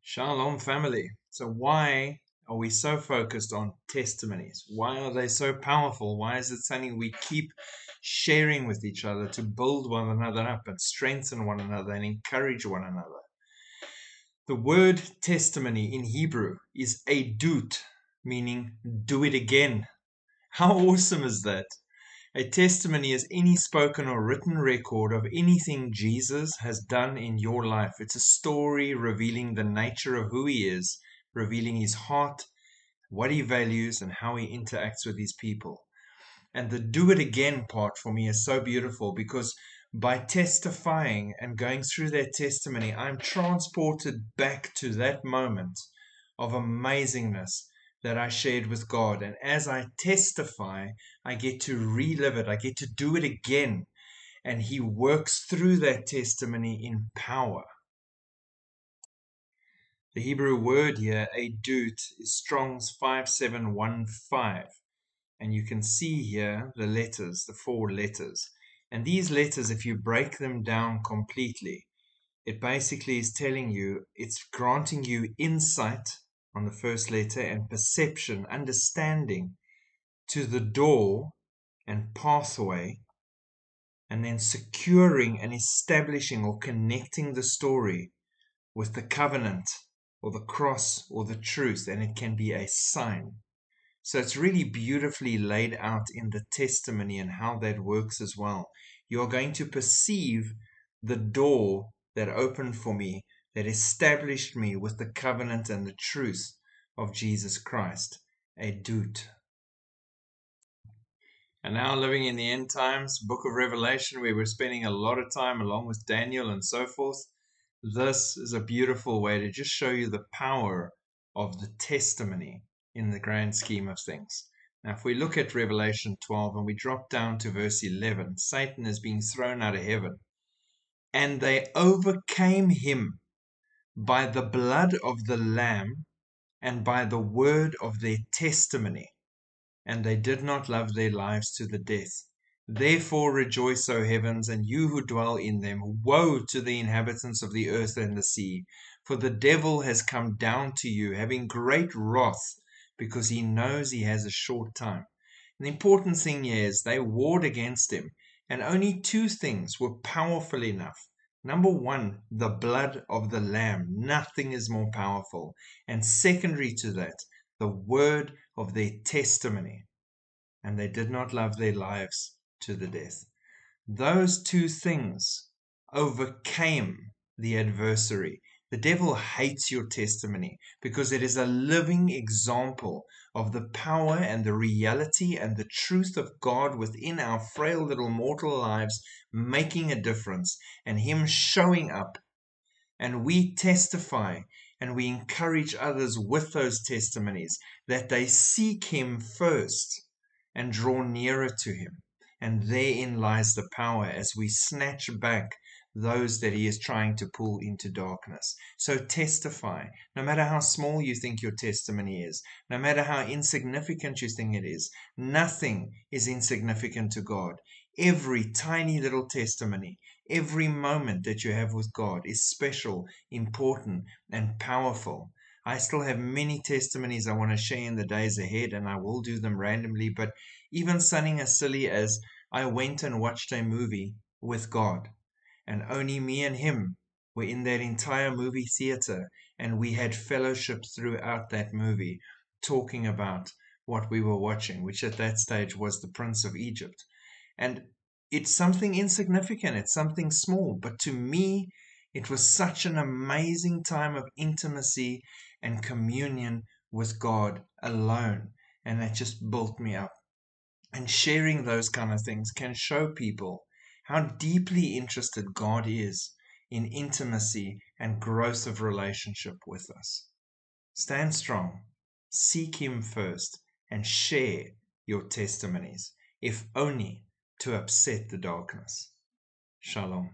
Shalom, family. So, why are we so focused on testimonies? Why are they so powerful? Why is it something we keep sharing with each other to build one another up and strengthen one another and encourage one another? The word testimony in Hebrew is adut, meaning do it again. How awesome is that? A testimony is any spoken or written record of anything Jesus has done in your life. It's a story revealing the nature of who he is, revealing his heart, what he values, and how he interacts with his people. And the do it again part for me is so beautiful because by testifying and going through that testimony, I'm transported back to that moment of amazingness that I shared with God. And as I testify, I get to relive it. I get to do it again. And he works through that testimony in power. The Hebrew word here, adut, is Strong's 5715. And you can see here the letters, the 4 letters. And these letters, if you break them down completely, it basically is telling you, it's granting you insight on the first letter and perception, understanding to the door and pathway, and then securing and establishing or connecting the story with the covenant or the cross or the truth, and it can be a sign. So it's really beautifully laid out in the testimony and how that works as well. You're going to perceive the door that opened for me, that established me with the covenant and the truth of Jesus Christ. Adut. And now, living in the end times, book of Revelation, where we're spending a lot of time along with Daniel and so forth, this is a beautiful way to just show you the power of the testimony in the grand scheme of things. Now, if we look at Revelation 12 and we drop down to verse 11, Satan is being thrown out of heaven. And they overcame him by the blood of the Lamb and by the word of their testimony. And they did not love their lives to the death. Therefore rejoice, O heavens, and you who dwell in them. Woe to the inhabitants of the earth and the sea, for the devil has come down to you, having great wrath, because he knows he has a short time. And the important thing here is they warred against him, and only 2 things were powerful enough. Number 1, the blood of the Lamb. Nothing is more powerful. And secondary to that, the word of their testimony. And they did not love their lives to the death. Those 2 things overcame the adversary. The devil hates your testimony because it is a living example of the power and the reality and the truth of God within our frail little mortal lives, making a difference, and him showing up. And we testify and we encourage others with those testimonies that they seek him first and draw nearer to him. And therein lies the power as we snatch back those that he is trying to pull into darkness. So testify, no matter how small you think your testimony is, no matter how insignificant you think it is. Nothing is insignificant to God. Every tiny little testimony, every moment that you have with God is special, important, and powerful. I still have many testimonies I want to share in the days ahead, and I will do them randomly, but even something as silly as I went and watched a movie with God, and only me and him were in that entire movie theater, and we had fellowship throughout that movie, talking about what we were watching, which at that stage was the Prince of Egypt. And it's something insignificant, it's something small, but to me, it was such an amazing time of intimacy and communion with God alone. And it just built me up. And sharing those kind of things can show people how deeply interested God is in intimacy and growth of relationship with us. Stand strong, seek him first, and share your testimonies, if only to upset the darkness. Shalom.